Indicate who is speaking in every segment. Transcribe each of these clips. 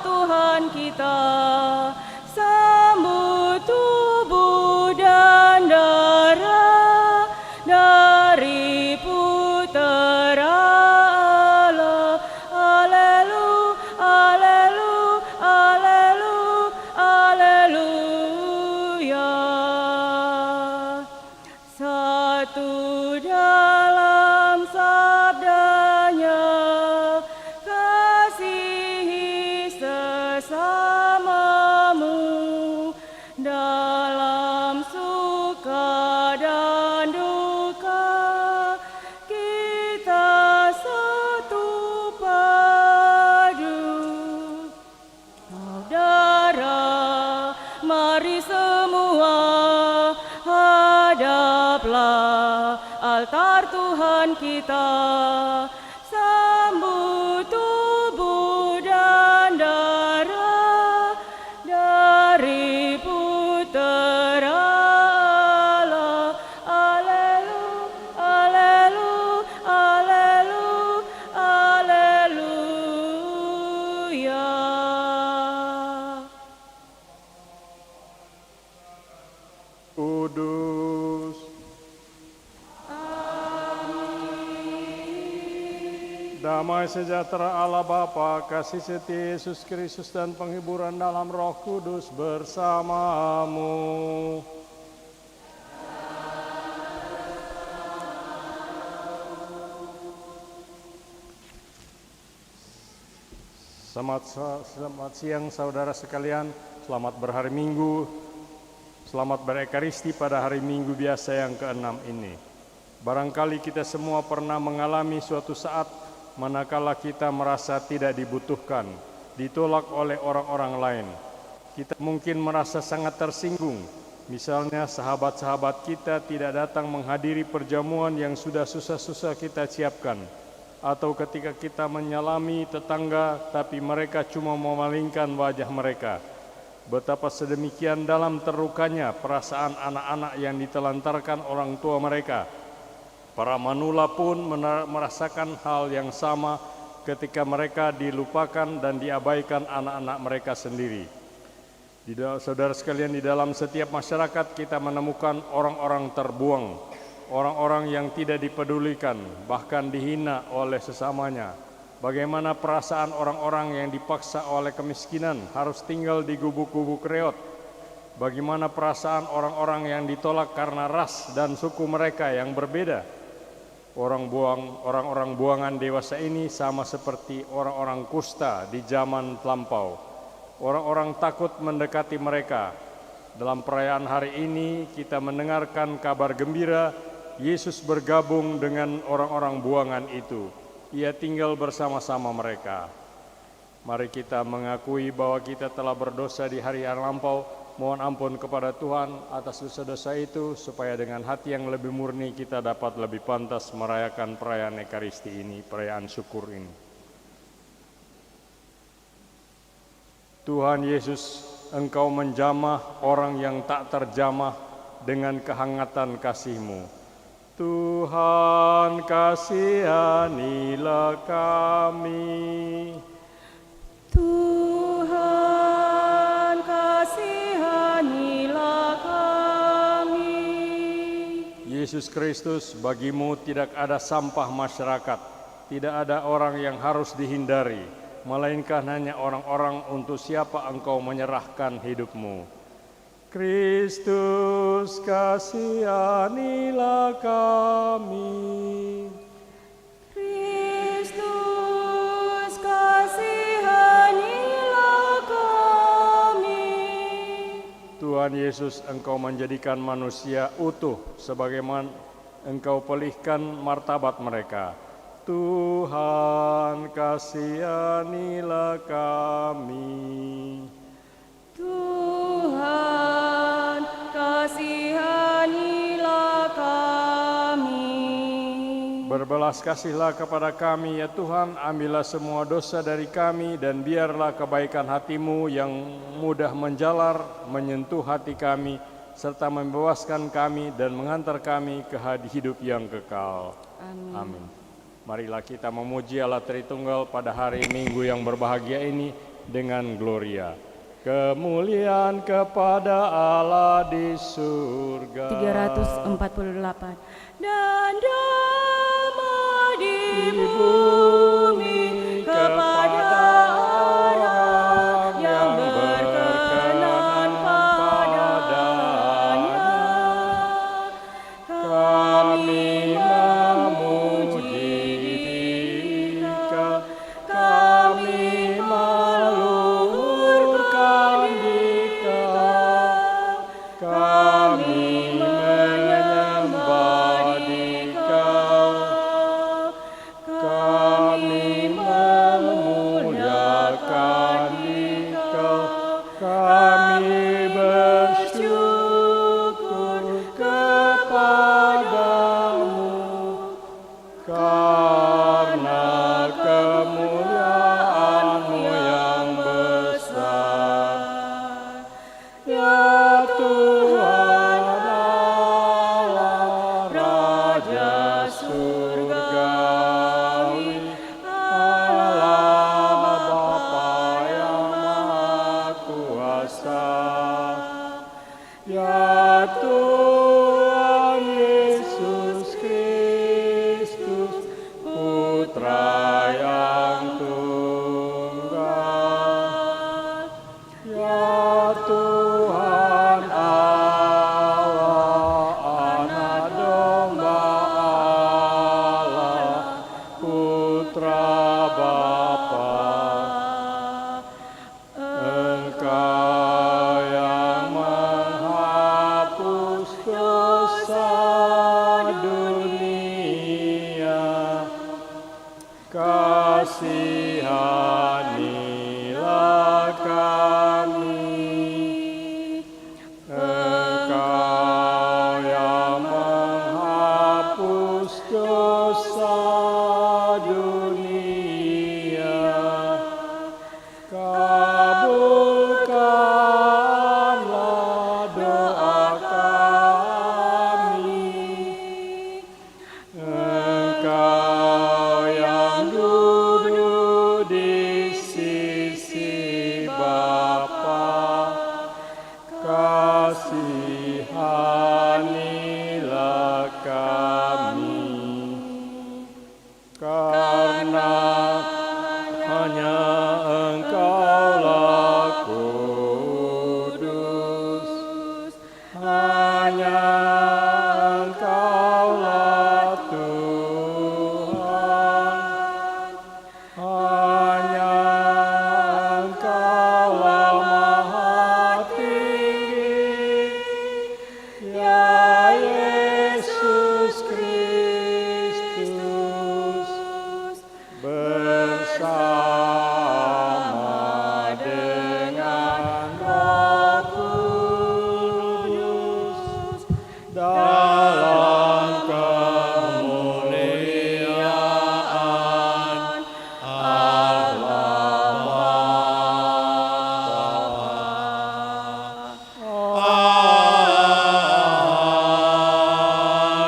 Speaker 1: Tuhan kita, sambut tubuh dan darah dari Putera Allah. Haleluya, haleluya, haleluya, haleluya. Satu dalam sabdanya, kasihi sesamamu dalam suka dan duka, kita satu padu. Saudara, mari semua hadaplah altar Tuhan kita, sambut tubuh dan darah dari Putera Allah. Haleluya, haleluya, haleluya, haleluya.
Speaker 2: Kudus. Damai sejahtera Allah Bapa, kasih setia Yesus Kristus dan penghiburan dalam Roh Kudus bersamamu. Selamat siang saudara sekalian, selamat berhari Minggu, selamat berekaristi pada hari Minggu biasa yang ke-6 ini. Barangkali kita semua pernah mengalami suatu saat manakala kita merasa tidak dibutuhkan, ditolak oleh orang-orang lain. Kita mungkin merasa sangat tersinggung. Misalnya sahabat-sahabat kita tidak datang menghadiri perjamuan yang sudah susah-susah kita siapkan. Atau ketika kita menyalami tetangga tapi mereka cuma memalingkan wajah mereka. Betapa sedemikian dalam terlukanya perasaan anak-anak yang ditelantarkan orang tua mereka. Para manula pun merasakan hal yang sama ketika mereka dilupakan dan diabaikan anak-anak mereka sendiri. Saudara sekalian, di dalam setiap masyarakat kita menemukan orang-orang terbuang, orang-orang yang tidak dipedulikan, bahkan dihina oleh sesamanya. Bagaimana perasaan orang-orang yang dipaksa oleh kemiskinan harus tinggal di gubuk-gubuk reot. Bagaimana perasaan orang-orang yang ditolak karena ras dan suku mereka yang berbeda. Orang-orang buangan dewasa ini sama seperti orang-orang kusta di zaman lampau. Orang-orang takut mendekati mereka. Dalam perayaan hari ini kita mendengarkan kabar gembira, Yesus bergabung dengan orang-orang buangan itu. Ia tinggal bersama-sama mereka. Mari kita mengakui bahwa kita telah berdosa di hari yang lampau. Mohon ampun kepada Tuhan atas dosa-dosa itu, supaya dengan hati yang lebih murni kita dapat lebih pantas merayakan perayaan Ekaristi ini, perayaan syukur ini. Tuhan Yesus, Engkau menjamah orang yang tak terjamah dengan kehangatan kasih-Mu. Tuhan, kasihanilah kami.
Speaker 1: Tuhan, kasihanilah kami.
Speaker 2: Yesus Kristus, bagi-Mu tidak ada sampah masyarakat, tidak ada orang yang harus dihindari, melainkan hanya orang-orang untuk siapa Engkau menyerahkan hidup-Mu. Kristus, kasihanilah kami.
Speaker 1: Kristus, kasihanilah kami.
Speaker 2: Tuhan Yesus, Engkau menjadikan manusia utuh sebagaimana Engkau pulihkan martabat mereka. Tuhan, kasihanilah kami.
Speaker 1: Tuhan, kasihanilah kami.
Speaker 2: Berbelas kasihlah kepada kami ya Tuhan, ambillah semua dosa dari kami dan biarlah kebaikan hati-Mu yang mudah menjalar menyentuh hati kami serta membebaskan kami dan mengantar kami ke hidup yang kekal. Amin. Marilah kita memuji Allah Tritunggal pada hari Minggu yang berbahagia ini. dengan gloria. Kemuliaan kepada Allah di surga.
Speaker 1: 348. Dan damai di bumi kepada orang yang berkenan padanya. Kami memuji Dikau, kami meluhurkan Dikau, kami menyembah Dikau, kami memuliakan Dikau, kami bersyukur kepadamu karena kemuliaan-Mu yang besar. Ya Tuhan Allah, Raja surgawi, Allah Bapa yang Maha Kuasa. Ya Tuhan Yesus Kristus, Putra yang tunggal. Ya Tuhan Allah, Anak Domba Allah, Putra Bapa. Engkau yang menghapus dosa dunia, kasihanilah kami. Engkau yang menghapus dosa dunia, kabulkanlah doa kami. Engkau yang duduk di sisi Bapa, kasihanilah kami. Karena hanya Engkaulah kudus, hanya Engkaulah Tuhan, hanya Engkaulah Maha Tinggi, ya Yesus Kristus, bersama dengan Roh Kudus dalam kemuliaan Allah Bapa.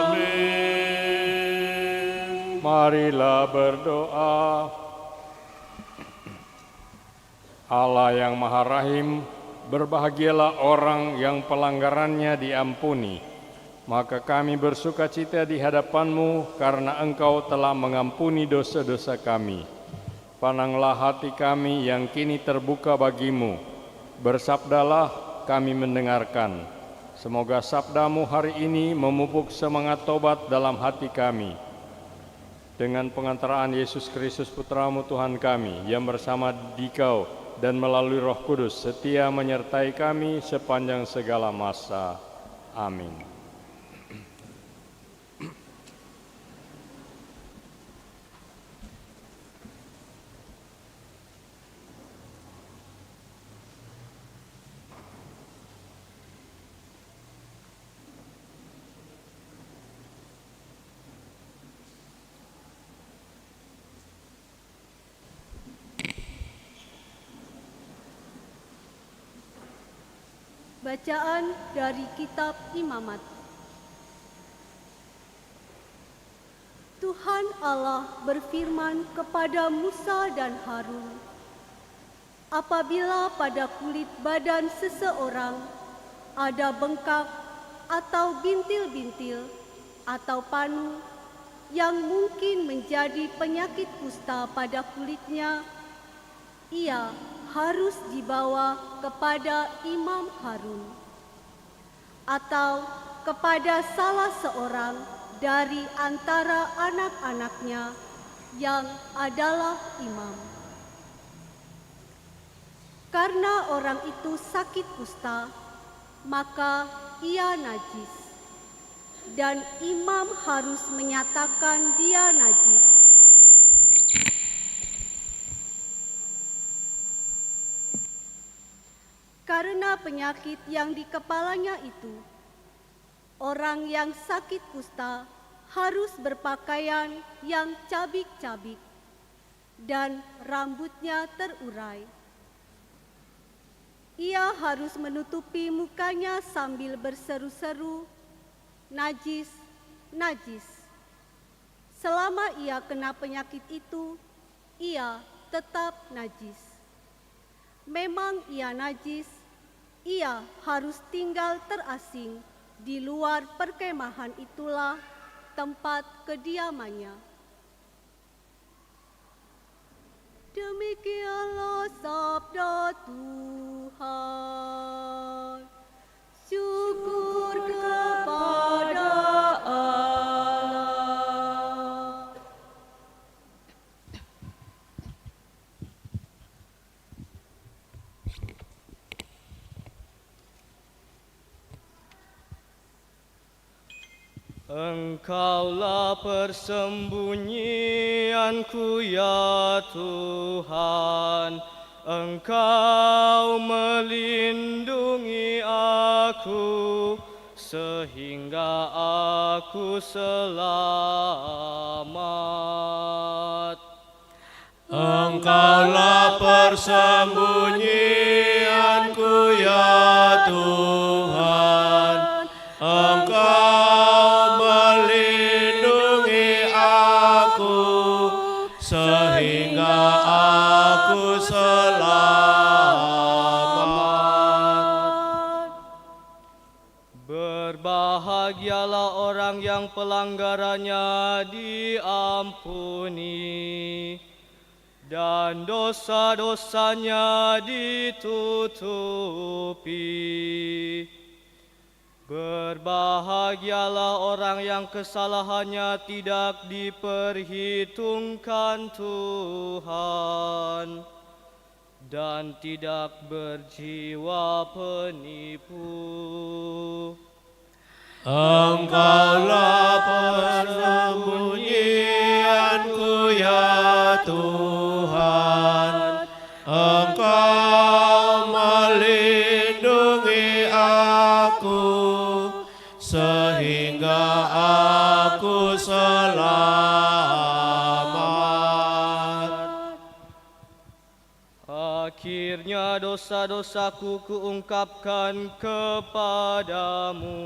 Speaker 1: Amin. Marilah berdoa. Allah yang Maha Rahim, berbahagialah orang yang pelanggarannya diampuni. Maka kami bersuka cita di hadapan-Mu karena Engkau telah mengampuni dosa-dosa kami. Pandanglah hati kami yang kini terbuka bagi-Mu. Bersabdalah, kami mendengarkan. Semoga sabda-Mu hari ini memupuk semangat tobat dalam hati kami. Dengan pengantaraan Yesus Kristus Putra-Mu Tuhan kami, yang bersama Dikau dan melalui Roh Kudus setia menyertai kami sepanjang segala masa. Amin.
Speaker 3: Bacaan dari Kitab Imamat. Tuhan Allah berfirman kepada Musa dan Harun, apabila pada kulit badan seseorang ada bengkak atau bintil-bintil atau panu yang mungkin menjadi penyakit kusta pada kulitnya, ia harus dibawa kepada Imam Harun atau kepada salah seorang dari antara anak-anaknya yang adalah imam. Karena orang itu sakit kusta, maka ia najis, dan imam harus menyatakan dia najis. Karena penyakit yang di kepalanya itu, orang yang sakit kusta harus berpakaian yang cabik-cabik dan rambutnya terurai. Ia harus menutupi mukanya sambil berseru-seru, "Najis, najis." Selama ia kena penyakit itu, ia tetap najis. Memang ia najis, ia harus tinggal terasing di luar perkemahan, itulah tempat kediamannya. Demikianlah sabda Tuhan. Syukur kepada Allah.
Speaker 4: Engkaulah persembunyianku ya Tuhan, Engkau melindungi aku sehingga aku selamat.
Speaker 5: Engkaulah persembunyianku ya Tuhan, Engkau melindungi aku sehingga aku selamat.
Speaker 4: Berbahagialah orang yang pelanggarannya diampuni dan dosa-dosanya ditutupi. Berbahagialah orang yang kesalahannya tidak diperhitungkan Tuhan dan tidak berjiwa penipu.
Speaker 5: Engkaulah persembunyianku ya Tuhan, Engkau melindungi aku sehingga aku selamat.
Speaker 4: Akhirnya dosa-dosaku kuungkapkan kepadamu,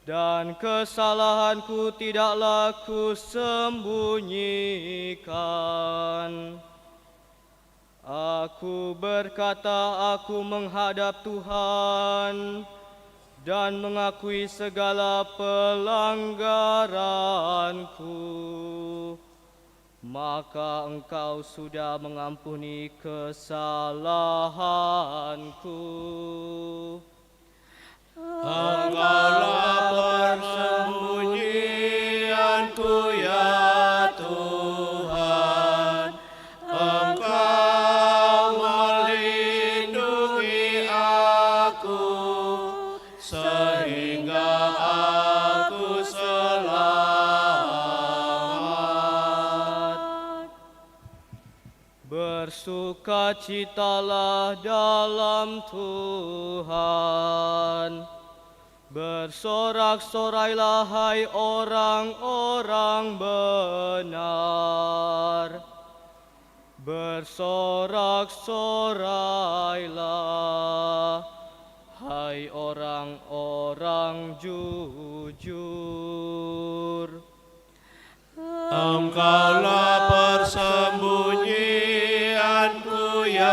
Speaker 4: dan kesalahanku tidaklah kusembunyikan. Aku berkata aku menghadap Tuhan dan mengakui segala pelanggaranku. Maka Engkau sudah mengampuni kesalahanku.
Speaker 5: Engkaulah persembunyianku ya Tuhan, Engkau melindungi aku sehingga aku selamat.
Speaker 4: Bersukacitalah dalam Tuhan, bersorak-sorailah hai orang-orang benar, bersorak-sorailah hai orang-orang jujur.
Speaker 5: Engkaulah persembunyianku ya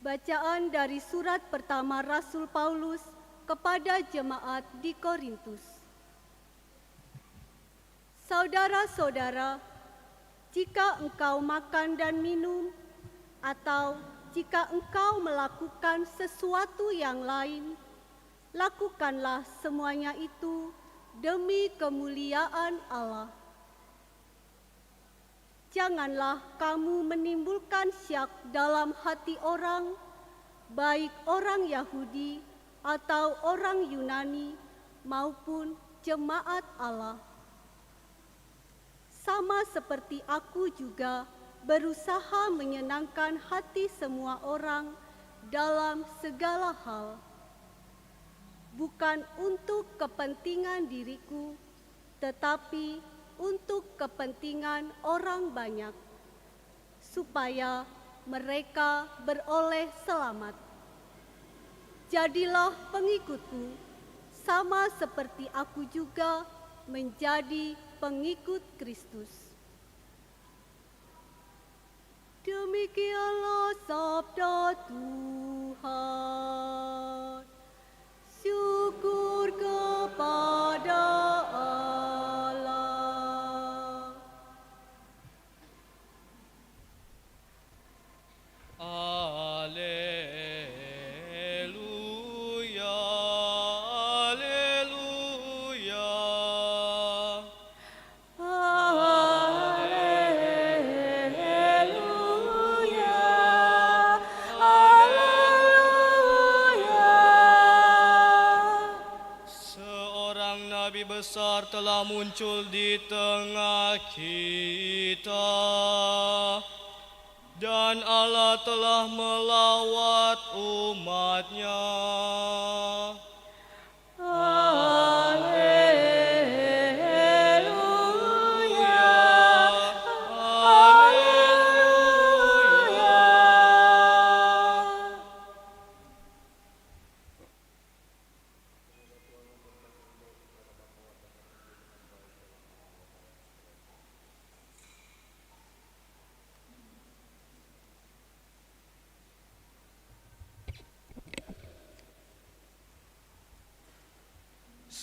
Speaker 3: Bacaan dari surat pertama Rasul Paulus kepada jemaat di Korintus. Saudara-saudara, jika engkau makan dan minum, atau jika engkau melakukan sesuatu yang lain, lakukanlah semuanya itu demi kemuliaan Allah. Janganlah kamu menimbulkan syak dalam hati orang, baik orang Yahudi atau orang Yunani maupun jemaat Allah. Sama seperti aku juga berusaha menyenangkan hati semua orang dalam segala hal, bukan untuk kepentingan diriku, tetapi untuk kepentingan orang banyak, supaya mereka beroleh selamat. Jadilah pengikutku, sama seperti aku juga menjadi pengikut Kristus. Demikianlah sabda Tuhan. Syukur kepada Allah.
Speaker 4: Alleluia, alleluia. Seorang nabi besar telah muncul di tengah kita, dan Allah telah melawat umat-Nya.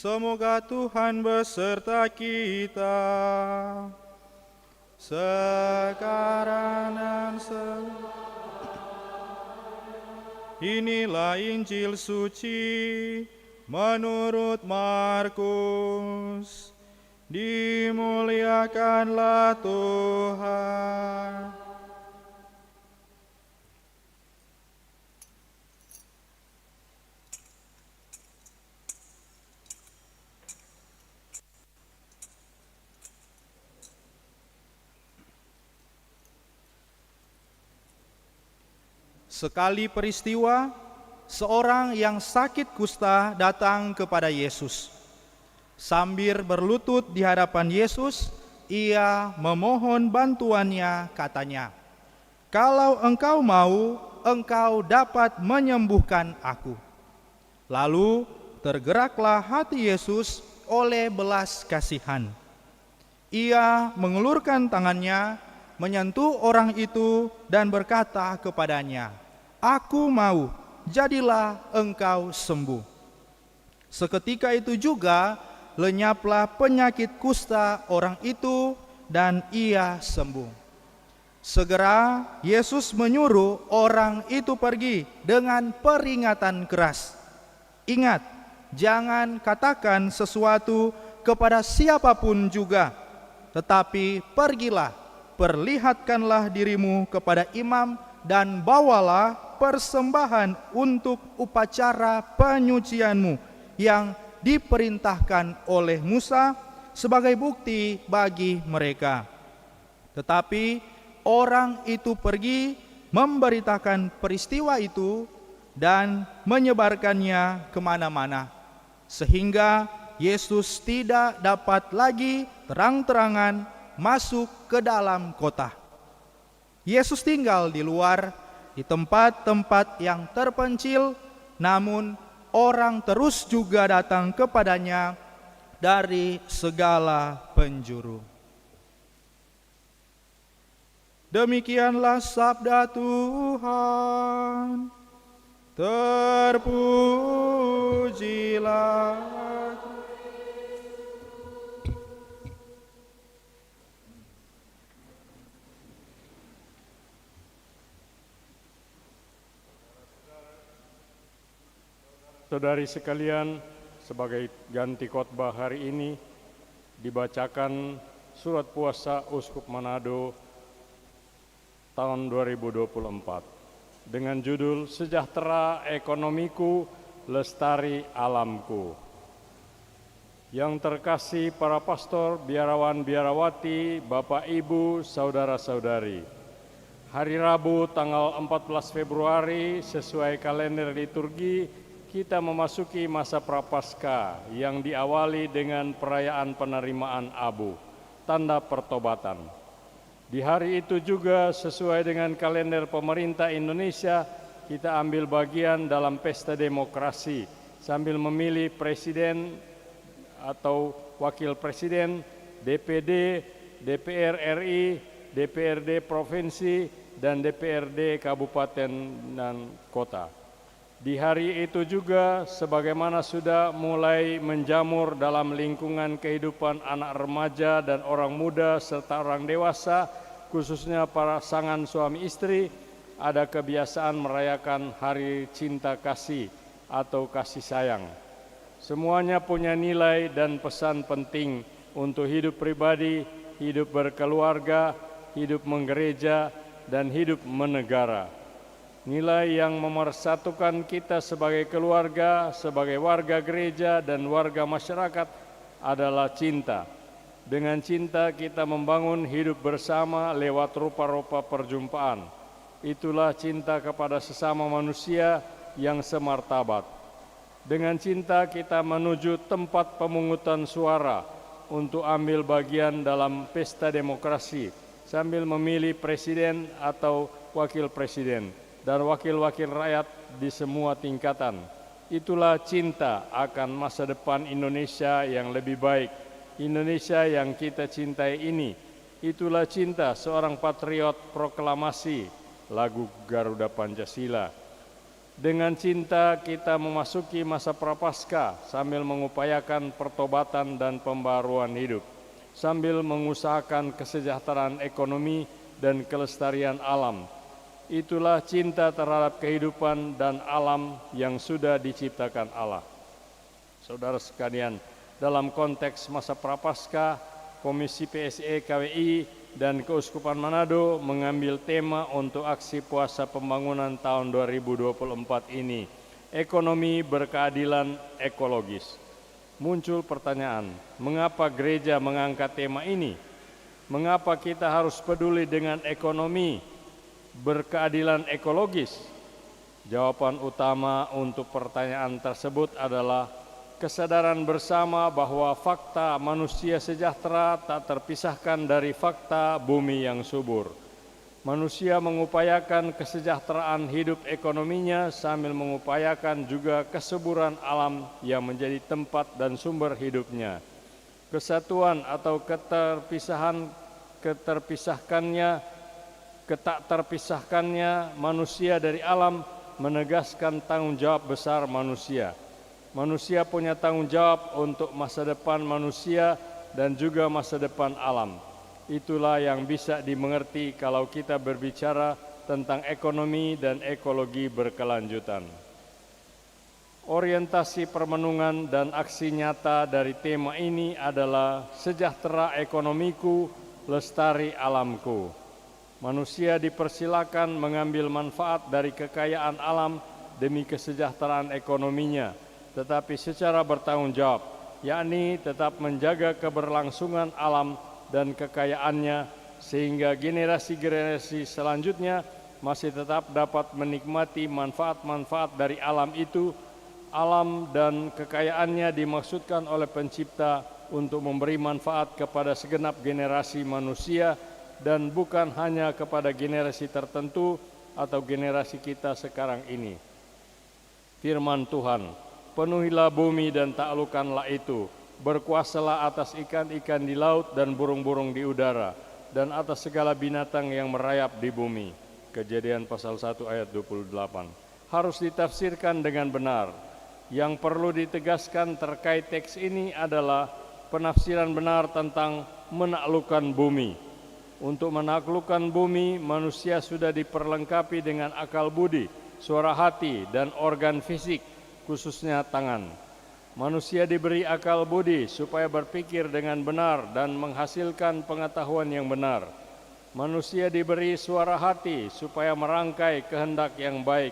Speaker 6: Semoga Tuhan beserta kita, sekarang dan Inilah Injil suci menurut Markus. Dimuliakanlah Tuhan. Sekali peristiwa, seorang yang sakit kusta datang kepada Yesus. Sambil berlutut di hadapan Yesus, ia memohon bantuannya, katanya, "Kalau engkau mau, engkau dapat menyembuhkan aku." Lalu tergeraklah hati Yesus oleh belas kasihan. Ia mengulurkan tangannya, menyentuh orang itu dan berkata kepadanya, "Aku mau, jadilah engkau sembuh." Seketika itu juga lenyaplah penyakit kusta orang itu dan ia sembuh. Segera Yesus menyuruh orang itu pergi dengan peringatan keras. "Ingat, jangan katakan sesuatu kepada siapapun juga, tetapi pergilah, perlihatkanlah dirimu kepada imam dan bawalah persembahan untuk upacara penyucianmu yang diperintahkan oleh Musa sebagai bukti bagi mereka." Tetapi orang itu pergi memberitakan peristiwa itu dan menyebarkannya kemana-mana, sehingga Yesus tidak dapat lagi terang-terangan masuk ke dalam kota. Yesus tinggal di luar, di tempat-tempat yang terpencil, namun orang terus juga datang kepadanya dari segala penjuru. Demikianlah sabda Tuhan. terpujilah.
Speaker 2: Saudari sekalian, sebagai ganti khotbah hari ini dibacakan surat puasa Uskup Manado tahun 2024 dengan judul Sejahtera Ekonomiku, Lestari Alamku. Yang terkasih para pastor, biarawan, biarawati, Bapak, Ibu, saudara-saudari. Hari Rabu tanggal 14 Februari sesuai kalender liturgi kita memasuki masa Prapaskah yang diawali dengan perayaan penerimaan abu, tanda pertobatan. Di hari itu juga sesuai dengan kalender pemerintah Indonesia, kita ambil bagian dalam pesta demokrasi sambil memilih presiden atau wakil presiden, DPD, DPR RI, DPRD provinsi, dan DPRD kabupaten dan kota. Di hari itu juga sebagaimana sudah mulai menjamur dalam lingkungan kehidupan anak remaja dan orang muda serta orang dewasa, khususnya para pasangan suami istri, ada kebiasaan merayakan Hari Cinta Kasih atau kasih sayang. Semuanya punya nilai dan pesan penting untuk hidup pribadi, hidup berkeluarga, hidup menggereja, dan hidup menegara. Nilai yang memersatukan kita sebagai keluarga, sebagai warga gereja dan warga masyarakat adalah cinta. Dengan cinta kita membangun hidup bersama lewat rupa-rupa perjumpaan. Itulah cinta kepada sesama manusia yang semartabat. Dengan cinta kita menuju tempat pemungutan suara untuk ambil bagian dalam pesta demokrasi sambil memilih presiden atau wakil presiden dan wakil-wakil rakyat di semua tingkatan. Itulah cinta akan masa depan Indonesia yang lebih baik, Indonesia yang kita cintai ini. Itulah cinta seorang patriot proklamasi lagu Garuda Pancasila. Dengan cinta kita memasuki masa Prapaskah sambil mengupayakan pertobatan dan pembaruan hidup, sambil mengusahakan kesejahteraan ekonomi dan kelestarian alam. Itulah cinta terhadap kehidupan dan alam yang sudah diciptakan Allah. Saudara sekalian, dalam konteks masa Prapaskah, Komisi PSE KWI dan Keuskupan Manado mengambil tema untuk aksi puasa pembangunan tahun 2024 ini, ekonomi berkeadilan ekologis. Muncul pertanyaan, mengapa gereja mengangkat tema ini? Mengapa kita harus peduli dengan ekonomi berkeadilan ekologis? Jawaban utama untuk pertanyaan tersebut adalah kesadaran bersama bahwa fakta manusia sejahtera tak terpisahkan dari fakta bumi yang subur. Manusia mengupayakan kesejahteraan hidup ekonominya sambil mengupayakan juga kesuburan alam yang menjadi tempat dan sumber hidupnya. Kesatuan atau ketak terpisahkannya manusia dari alam menegaskan tanggung jawab besar manusia. Manusia punya tanggung jawab untuk masa depan manusia dan juga masa depan alam. Itulah yang bisa dimengerti kalau kita berbicara tentang ekonomi dan ekologi berkelanjutan. Orientasi permenungan dan aksi nyata dari tema ini adalah sejahtera ekonomiku, lestari alamku. Manusia dipersilakan mengambil manfaat dari kekayaan alam demi kesejahteraan ekonominya, tetapi secara bertanggung jawab, yakni tetap menjaga keberlangsungan alam dan kekayaannya sehingga generasi-generasi selanjutnya masih tetap dapat menikmati manfaat-manfaat dari alam itu. Alam dan kekayaannya dimaksudkan oleh pencipta untuk memberi manfaat kepada segenap generasi manusia dan bukan hanya kepada generasi tertentu atau generasi kita sekarang ini. Firman Tuhan, penuhilah bumi dan taklukkanlah itu, berkuasalah atas ikan-ikan di laut dan burung-burung di udara, dan atas segala binatang yang merayap di bumi. Kejadian pasal 1 ayat 28.
Speaker 1: harus ditafsirkan dengan benar. Yang perlu ditegaskan terkait teks ini adalah penafsiran benar tentang menaklukkan bumi. Untuk menaklukkan bumi, manusia sudah diperlengkapi dengan akal budi, suara hati, dan organ fisik, khususnya tangan. Manusia diberi akal budi supaya berpikir dengan benar dan menghasilkan pengetahuan yang benar. Manusia diberi suara hati supaya merangkai kehendak yang baik.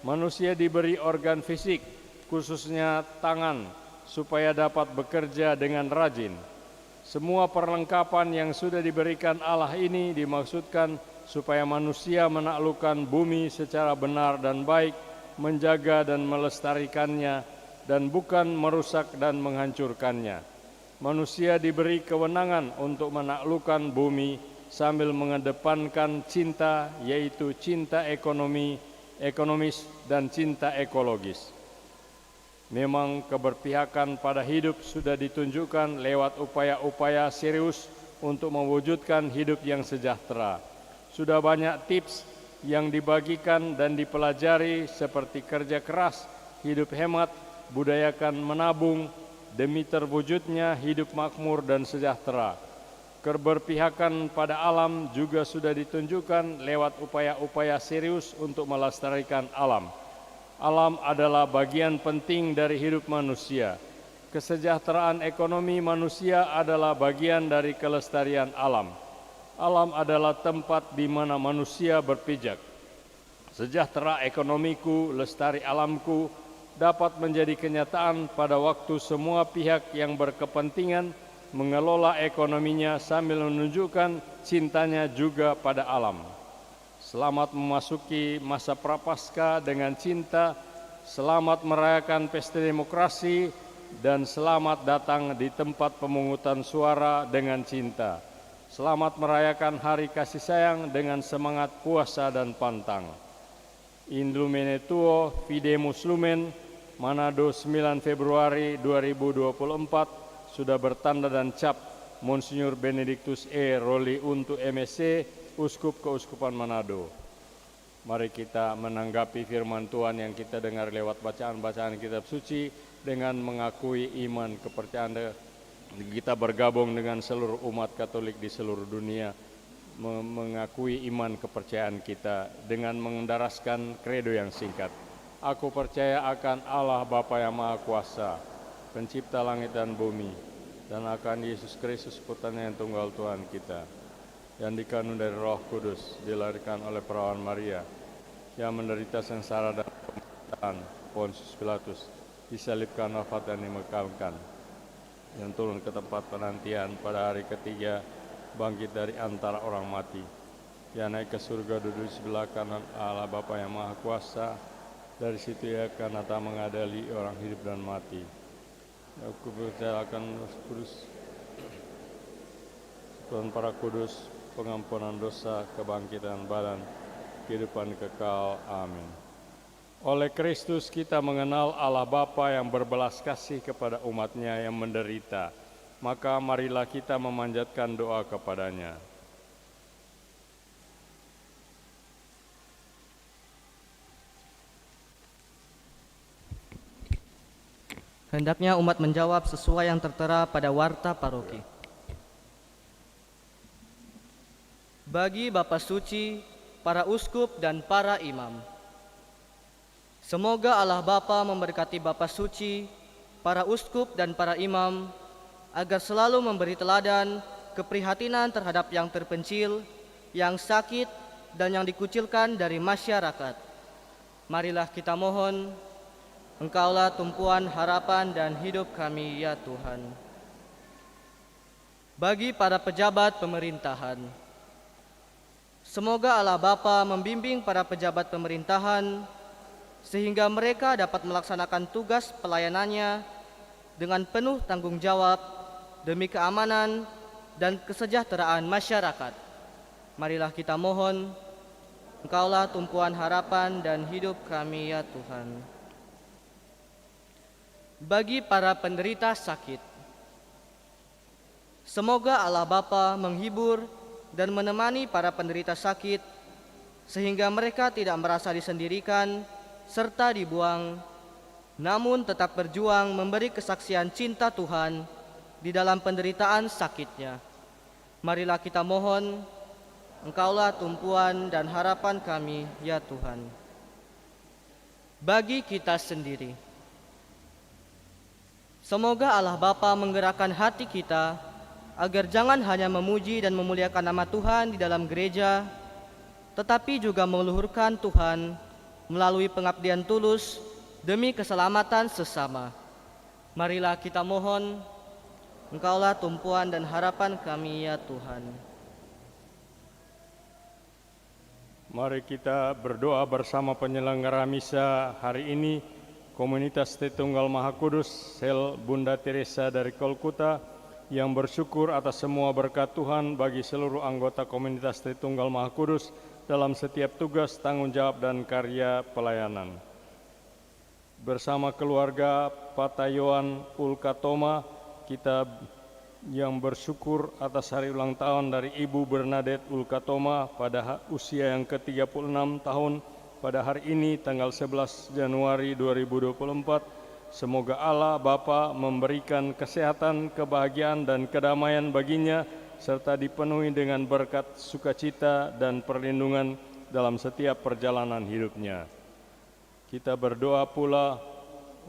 Speaker 1: Manusia diberi organ fisik, khususnya tangan, supaya dapat bekerja dengan rajin. Semua perlengkapan yang sudah diberikan Allah ini dimaksudkan supaya manusia menaklukkan bumi secara benar dan baik, menjaga dan melestarikannya, dan bukan merusak dan menghancurkannya. Manusia diberi kewenangan untuk menaklukkan bumi sambil mengedepankan cinta, yaitu cinta ekonomis dan cinta ekologis. Memang keberpihakan pada hidup sudah ditunjukkan lewat upaya-upaya serius untuk mewujudkan hidup yang sejahtera. Sudah banyak tips yang dibagikan dan dipelajari seperti kerja keras, hidup hemat, budayakan menabung, demi terwujudnya hidup makmur dan sejahtera. Keberpihakan pada alam juga sudah ditunjukkan lewat upaya-upaya serius untuk melestarikan alam. Alam adalah bagian penting dari hidup manusia. Kesejahteraan ekonomi manusia adalah bagian dari kelestarian alam. Alam adalah tempat di mana manusia berpijak. Sejahtera ekonomiku, lestari alamku dapat menjadi kenyataan pada waktu semua pihak yang berkepentingan mengelola ekonominya sambil menunjukkan cintanya juga pada alam. Selamat memasuki masa prapaskah dengan cinta, selamat merayakan pesta demokrasi, dan selamat datang di tempat pemungutan suara dengan cinta. Selamat merayakan hari kasih sayang dengan semangat puasa dan pantang. Indumene tuo, Videmus Lumen, Manado 9 Februari 2024, sudah bertanda dan cap Monsignor Benedictus E. Roli untuk MSc, Uskup Keuskupan Manado. Mari kita menanggapi firman Tuhan yang kita dengar lewat bacaan-bacaan kitab suci dengan mengakui iman kepercayaan kita bergabung dengan seluruh umat Katolik di seluruh dunia, mengakui iman kepercayaan kita dengan mengendaraskan kredo yang singkat. Aku percaya akan Allah Bapa yang Maha Kuasa, pencipta langit dan bumi, dan akan Yesus Kristus putranya yang tunggal Tuhan kita, yang dikandung dari Roh Kudus, dilahirkan oleh perawan Maria, yang menderita sengsara dan pemerintahan Pontius Pilatus, disalibkan, wafat dan dimakamkan, yang turun ke tempat penantian pada hari ketiga, bangkit dari antara orang mati, yang naik ke surga, duduk di sebelah kanan Allah Bapa yang Maha Kuasa. Dari situ ia akan datang mengadili orang hidup dan mati. Aku percaya akan Roh Kudus, Tuhan para kudus, pengampunan dosa, kebangkitan badan, kehidupan kekal. Amin. Oleh Kristus kita mengenal Allah Bapa yang berbelas kasih kepada umatnya yang menderita. Maka marilah kita memanjatkan doa kepadanya.
Speaker 7: Hendaknya umat menjawab sesuai yang tertera pada warta paroki. Bagi Bapa Suci, para uskup dan para imam, semoga Allah Bapa memberkati Bapa Suci, para uskup dan para imam, agar selalu memberi teladan keprihatinan terhadap yang terpencil, yang sakit, dan yang dikucilkan dari masyarakat. Marilah kita mohon, Engkaulah tumpuan harapan dan hidup kami, ya Tuhan. Bagi para pejabat pemerintahan, semoga Allah Bapa membimbing para pejabat pemerintahan sehingga mereka dapat melaksanakan tugas pelayanannya dengan penuh tanggung jawab demi keamanan dan kesejahteraan masyarakat. Marilah kita mohon, Engkaulah tumpuan harapan dan hidup kami, ya Tuhan. Bagi para penderita sakit, semoga Allah Bapa menghibur dan menemani para penderita sakit sehingga mereka tidak merasa disendirikan serta dibuang, namun tetap berjuang memberi kesaksian cinta Tuhan di dalam penderitaan sakitnya. Marilah kita mohon, Engkaulah tumpuan dan harapan kami, ya Tuhan. Bagi kita sendiri, semoga Allah Bapa menggerakkan hati kita agar jangan hanya memuji dan memuliakan nama Tuhan di dalam gereja, tetapi juga meluhurkan Tuhan melalui pengabdian tulus demi keselamatan sesama. Marilah kita mohon, Engkaulah tumpuan dan harapan kami, ya Tuhan.
Speaker 2: Mari kita berdoa bersama penyelenggara misa hari ini, Komunitas Tritunggal Maha Kudus, Sel Bunda Teresa dari Kolkuta, yang bersyukur atas semua berkat Tuhan bagi seluruh anggota Komunitas Tritunggal Maha Kudus dalam setiap tugas, tanggung jawab, dan karya pelayanan. Bersama keluarga Patayoan Ulkatoma, kita yang bersyukur atas hari ulang tahun dari Ibu Bernadette Ulkatoma pada usia yang ke-36 tahun pada hari ini tanggal 11 Januari 2024. Semoga Allah Bapa memberikan kesehatan, kebahagiaan, dan kedamaian baginya, serta dipenuhi dengan berkat sukacita dan perlindungan dalam setiap perjalanan hidupnya. Kita berdoa pula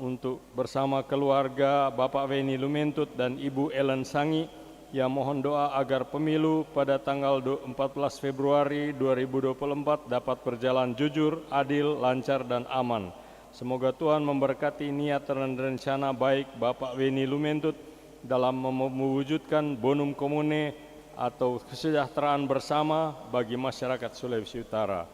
Speaker 2: untuk bersama keluarga Bapak Weni Lumentut dan Ibu Ellen Sangi yang mohon doa agar pemilu pada tanggal 14 Februari 2024 dapat berjalan jujur, adil, lancar, dan aman. Semoga Tuhan memberkati niat dan rencana baik Bapak Weni Lumentut dalam mewujudkan bonum komune atau kesejahteraan bersama bagi masyarakat Sulawesi Utara.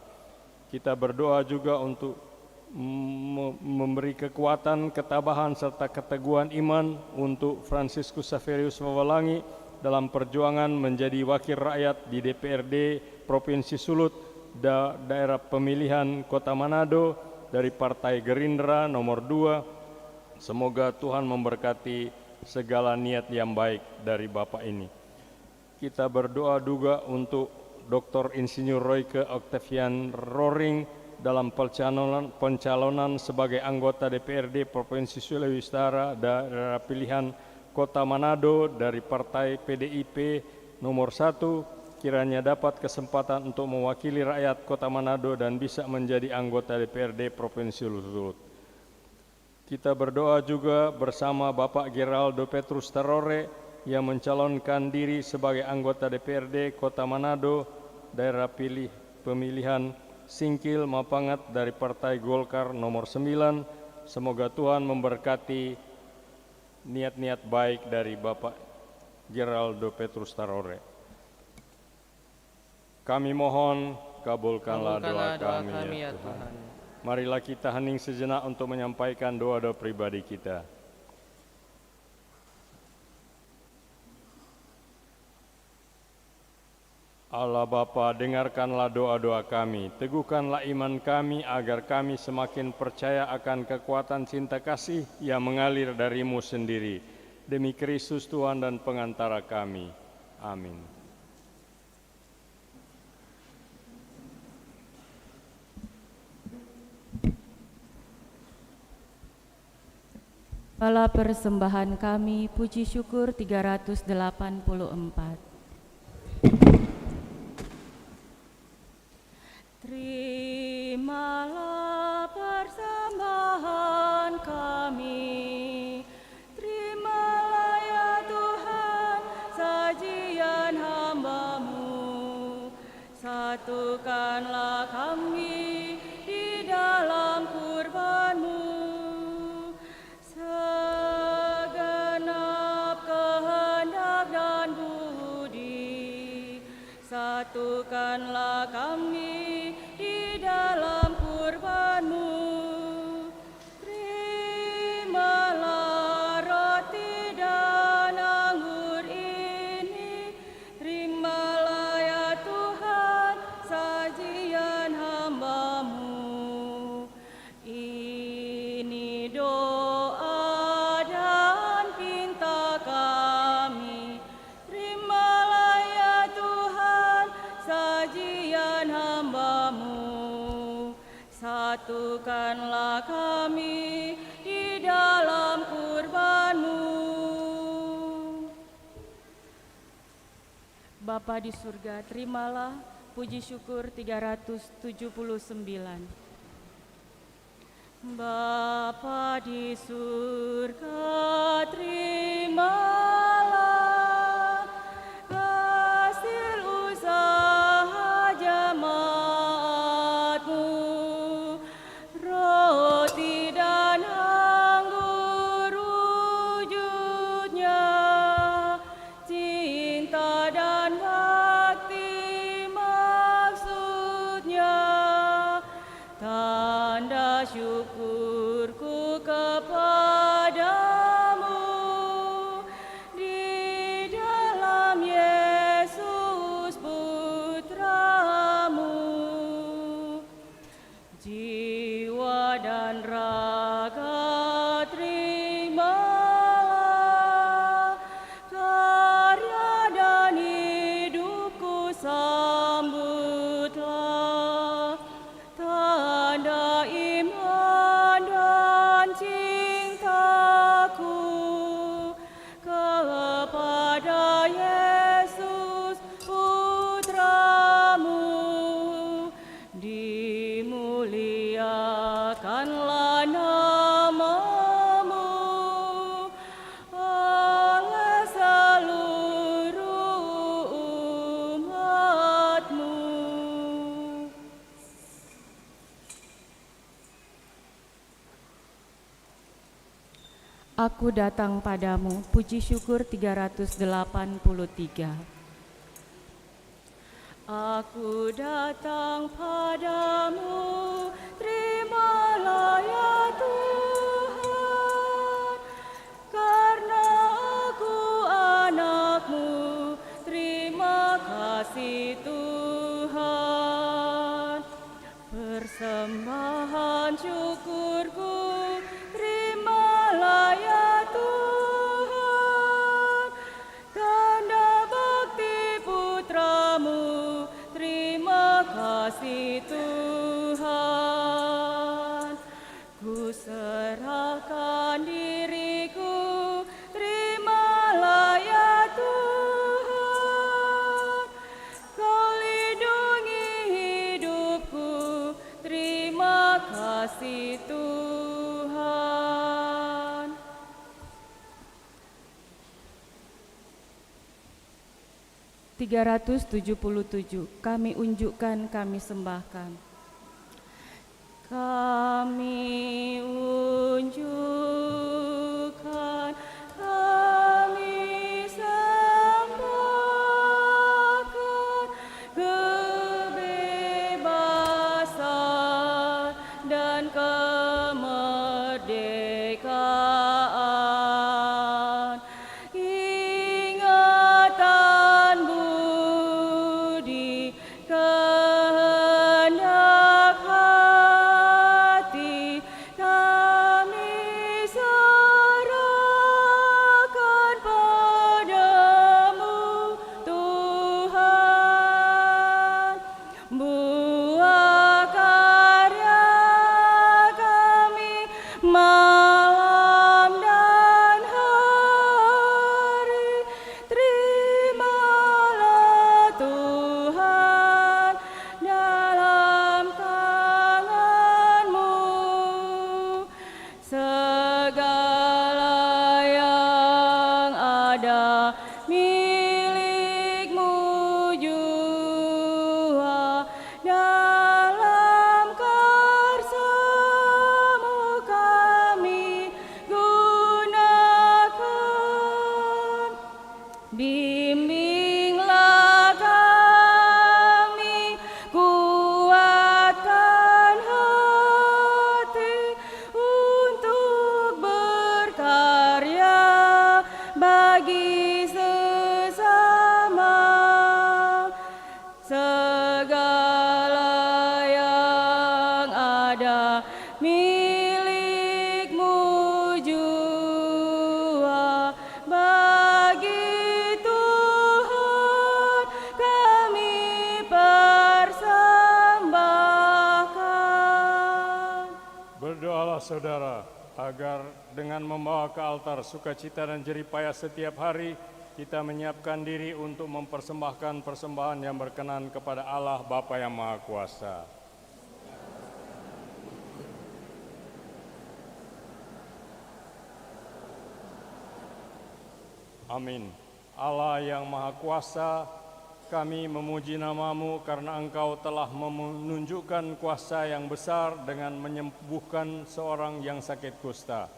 Speaker 2: Kita berdoa juga untuk memberi kekuatan, ketabahan, serta keteguhan iman untuk Franciscus Saverius Wawalangi dalam perjuangan menjadi wakil rakyat di DPRD Provinsi Sulut, daerah pemilihan Kota Manado dari Partai Gerindra nomor 2. Semoga Tuhan memberkati segala niat yang baik dari Bapak ini. Kita berdoa juga untuk Dr. Insinyur Royke Octavian Roring dalam pencalonan sebagai anggota DPRD Provinsi Sulawesi Utara daerah pilihan Kota Manado dari Partai PDIP nomor 1, kiranya dapat kesempatan untuk mewakili rakyat Kota Manado dan bisa menjadi anggota DPRD Provinsi Sulut. Kita berdoa juga bersama Bapak Geraldo Petrus Tarore yang mencalonkan diri sebagai anggota DPRD Kota Manado daerah pemilihan Singkil Mapangat dari Partai Golkar nomor 9. Semoga Tuhan memberkati niat-niat baik dari Bapak Geraldo Petrus Tarore. Kami mohon kabulkanlah doa kami, ya Tuhan. Marilah kita hening sejenak untuk menyampaikan doa-doa pribadi kita. Allah Bapa, dengarkanlah doa-doa kami, teguhkanlah iman kami agar kami semakin percaya akan kekuatan cinta kasih yang mengalir dari-Mu sendiri. Demi Kristus Tuhan dan pengantara kami. Amin.
Speaker 8: Bala persembahan kami, puji syukur 384. Terimalah persembahan kami, terimalah ya Tuhan sajian hamba-Mu, satukanlah kami di dalam kurban-Mu, segenap kehendak dan budi Sertakanlah kami di dalam kurban-Mu. Bapa di surga, terimalah puji syukur 379. Bapa di surga, terimalah hasil usaha jemaat-Mu, roti dan anggur wujudnya, cinta dan bakti maksudnya, tanda syukurku kepadamu di dalam Yesus Putramu. Jiwa dan raga terimalah, karya dan hidupku sambutlah, tanda iman dan cintaku kepada Yesus Putramu. Dimuliakanlah nama-Mu oleh seluruh umat-Mu. Aku datang padamu, puji syukur 383. Aku datang padamu, terimalah ya Tuhan, karena aku anak-Mu, terima kasih Tuhan. Persembahan syukurku, terimalah ya Tuhan, tanda bakti Putramu, terima kasih Tuhan. Ku serahkan diriku, terimalah ya Tuhan, Kau lindungi hidupku, terima kasih Tuhan. (377) Kami unjukkan, kami sembahkan. Kami unjukkan, kami sembahkan kebebasan dan kemerdekaan, ingatan budi, kehendak hati, kami serahkan padamu Tuhan. Buah karya kami
Speaker 2: Berdoalah saudara, agar dengan membawa ke altar sukacita dan jerih payah setiap hari, kita menyiapkan diri untuk mempersembahkan persembahan yang berkenan kepada Allah Bapa yang Maha Kuasa. Amin. Allah yang Maha Kuasa, kami memuji nama-Mu karena Engkau telah menunjukkan kuasa yang besar dengan menyembuhkan seorang yang sakit kusta.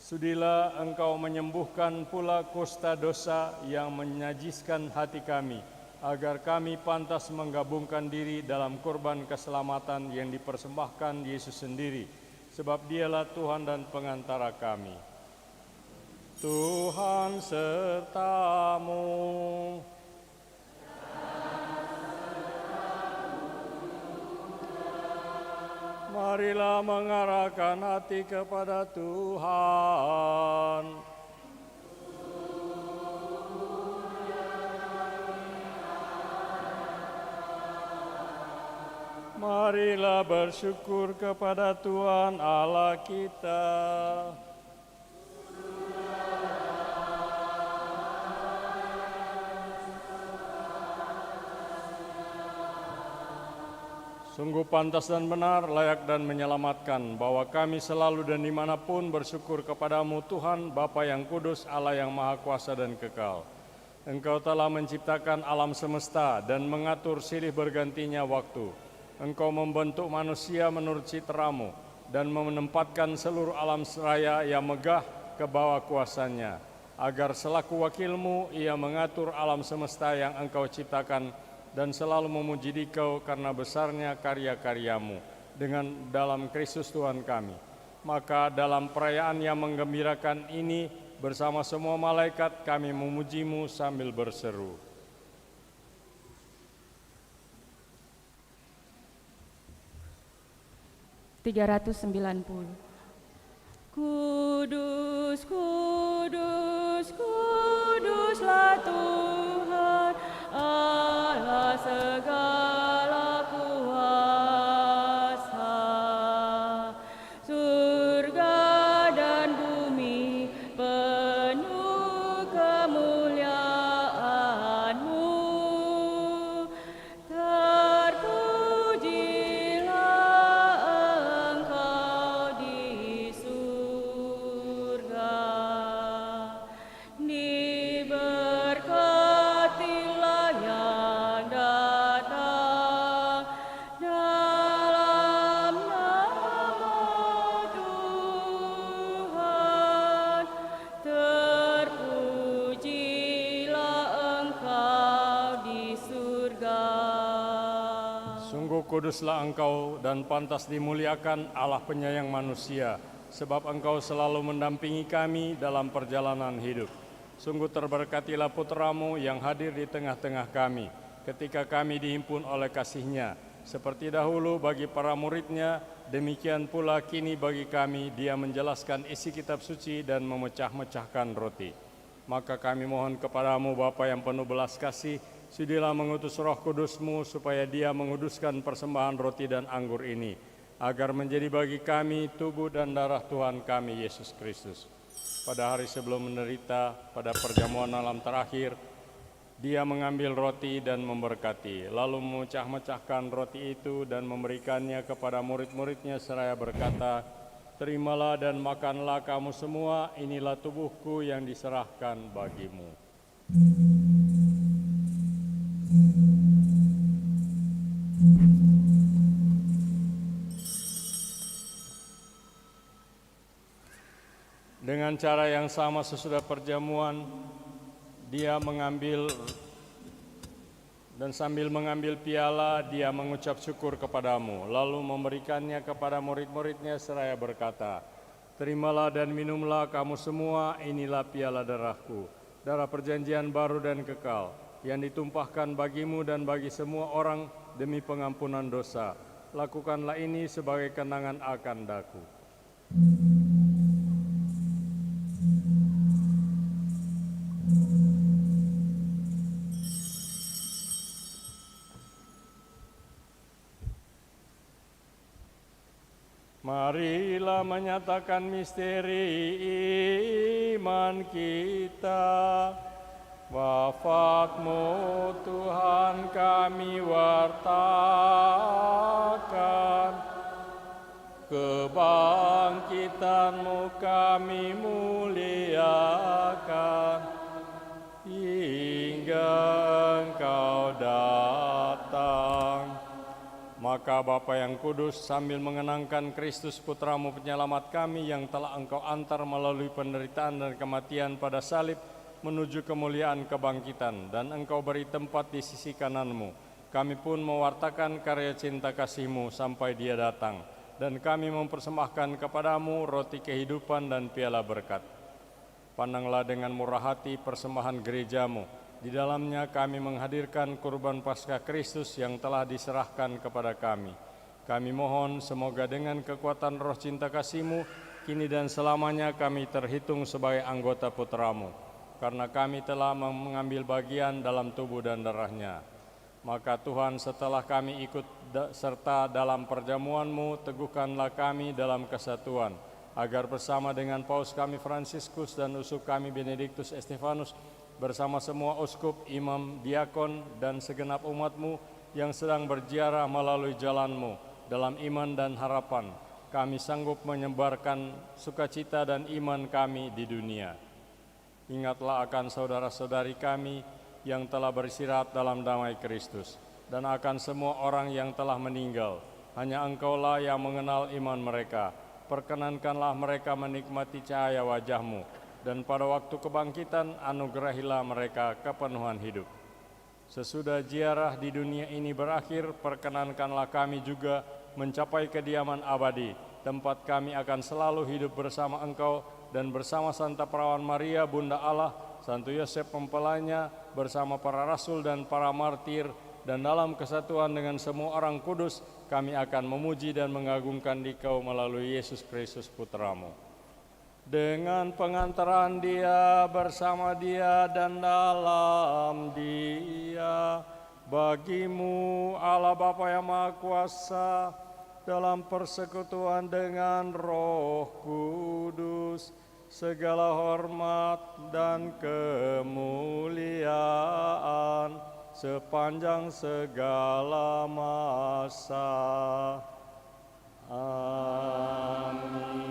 Speaker 2: Sudilah Engkau menyembuhkan pula kusta dosa yang menajiskan hati kami, agar kami pantas menggabungkan diri dalam kurban keselamatan yang dipersembahkan Yesus sendiri, sebab Dialah Tuhan dan pengantara kami. Tuhan sertamu. Marilah mengarahkan hati kepada Tuhan. Marilah bersyukur kepada Tuhan Allah kita. Sungguh pantas dan benar, layak dan menyelamatkan, bahwa kami selalu dan dimanapun bersyukur kepadamu Tuhan, Bapa yang kudus, Allah yang maha kuasa dan kekal. Engkau telah menciptakan alam semesta dan mengatur silih bergantinya waktu. Engkau membentuk manusia menurut citra-Mu dan menempatkan seluruh alam raya yang megah ke bawah kuasanya, agar selaku wakil-Mu ia mengatur alam semesta yang Engkau ciptakan dan selalu memuji Dikau karena besarnya karya-karya-Mu dengan dalam Kristus Tuhan kami. Maka dalam perayaan yang menggembirakan ini, bersama semua malaikat kami memuji-Mu sambil berseru.
Speaker 8: Kudus, kudus, kuduslah Tuhan, Allah segala kuasa. Surga dan bumi penuh kemuliaan-Mu. Terpujilah Engkau di surga. Diberkatilah yang datang dalam nama Tuhan. Terpujilah Engkau di surga.
Speaker 2: Sungguh kuduslah Engkau dan pantas dimuliakan Allah penyayang manusia, sebab Engkau selalu mendampingi kami dalam perjalanan hidup. Sungguh terberkatilah putra-Mu yang hadir di tengah-tengah kami, ketika kami dihimpun oleh kasih-Nya. Seperti dahulu bagi para murid-Nya, demikian pula kini bagi kami Dia menjelaskan isi kitab suci dan memecah-mecahkan roti. Maka kami mohon kepadamu Bapa yang penuh belas kasih, sudilah mengutus Roh Kudus-Mu supaya Dia menguduskan persembahan roti dan anggur ini, agar menjadi bagi kami tubuh dan darah Tuhan kami Yesus Kristus. Pada hari sebelum menderita, pada perjamuan malam terakhir, Dia mengambil roti dan memberkati, lalu memecah-mecahkan roti itu dan memberikannya kepada murid-murid-Nya seraya berkata, "Terimalah dan makanlah kamu semua, inilah tubuhku yang diserahkan bagimu." Dengan cara yang sama sesudah perjamuan, Dia mengambil dan sambil mengambil piala, Dia mengucap syukur kepadamu, lalu memberikannya kepada murid-murid-Nya seraya berkata, "Terimalah dan minumlah kamu semua, inilah piala darahku, darah perjanjian baru dan kekal, yang ditumpahkan bagimu dan bagi semua orang demi pengampunan dosa. Lakukanlah ini sebagai kenangan akan daku." Mari
Speaker 1: berilah menyatakan misteri iman kita. Wafat-Mu Tuhan kami wartakan, kebangkitan-Mu kami muliakan, hingga Engkau datang. Maka Bapa yang kudus, sambil mengenangkan Kristus Putra-Mu penyelamat kami yang telah Engkau antar melalui penderitaan dan kematian pada salib menuju kemuliaan kebangkitan, dan Engkau beri tempat di sisi kanan-Mu, kami pun mewartakan karya cinta kasih-Mu sampai Dia datang, dan kami mempersembahkan kepadamu roti kehidupan dan piala berkat. Pandanglah dengan murah hati persembahan gereja-Mu. Di dalamnya kami menghadirkan kurban Paskah Kristus yang telah diserahkan kepada kami. Kami mohon semoga dengan kekuatan roh cinta kasih-Mu, kini dan selamanya kami terhitung sebagai anggota putra-Mu, karena kami telah mengambil bagian dalam tubuh dan darah-Nya. Maka Tuhan, setelah kami ikut serta dalam perjamuan-Mu, teguhkanlah kami dalam kesatuan, agar bersama dengan Paus kami Fransiskus dan uskup kami Benediktus Estefanus, bersama semua uskup, imam, diakon, dan segenap umat-Mu yang sedang berziarah melalui jalan-Mu dalam iman dan harapan, kami sanggup menyebarkan sukacita dan iman kami di dunia. Ingatlah akan saudara-saudari kami yang telah beristirahat dalam damai Kristus, dan akan semua orang yang telah meninggal. Hanya Engkaulah yang mengenal iman mereka. Perkenankanlah mereka menikmati cahaya wajah-Mu, dan pada waktu kebangkitan anugerahilah mereka kepenuhan hidup. Sesudah ziarah di dunia ini berakhir, perkenankanlah kami juga mencapai kediaman abadi, tempat kami akan selalu hidup bersama Engkau dan bersama Santa Perawan Maria, Bunda Allah, Santo Yosef Mempelainya, bersama para rasul dan para martir, dan dalam kesatuan dengan semua orang kudus, kami akan memuji dan mengagungkan Dikau melalui Yesus Kristus Putra-Mu. Dengan pengantaran Dia, bersama Dia, dan dalam Dia, bagi-Mu Allah Bapa yang Maha Kuasa, dalam persekutuan dengan Roh Kudus, segala hormat dan kemuliaan sepanjang segala masa. Amin.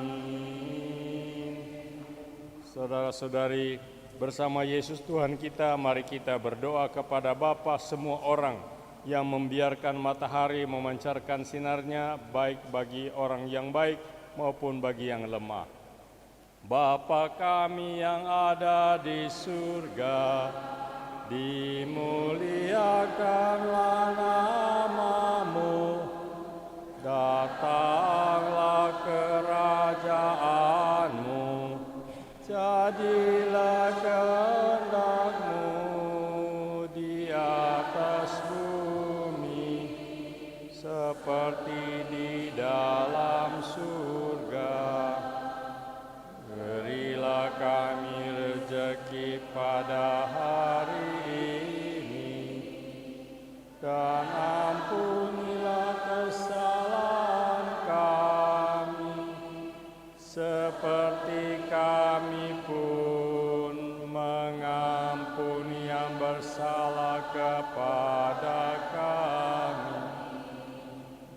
Speaker 1: Saudara-saudari, bersama Yesus Tuhan kita, mari kita berdoa kepada Bapa semua orang yang membiarkan matahari memancarkan sinarnya, baik bagi orang yang baik maupun bagi yang lemah. Bapa kami yang ada di surga, dimuliakanlah nama-Mu, datanglah kerajaan-Mu, jadilah kehendak-Mu di atas bumi seperti di dalam surga. Berilah kami rezeki pada hari ini, dan ampunilah kesalahan kami, seperti kami pun mengampuni yang bersalah kepada kami.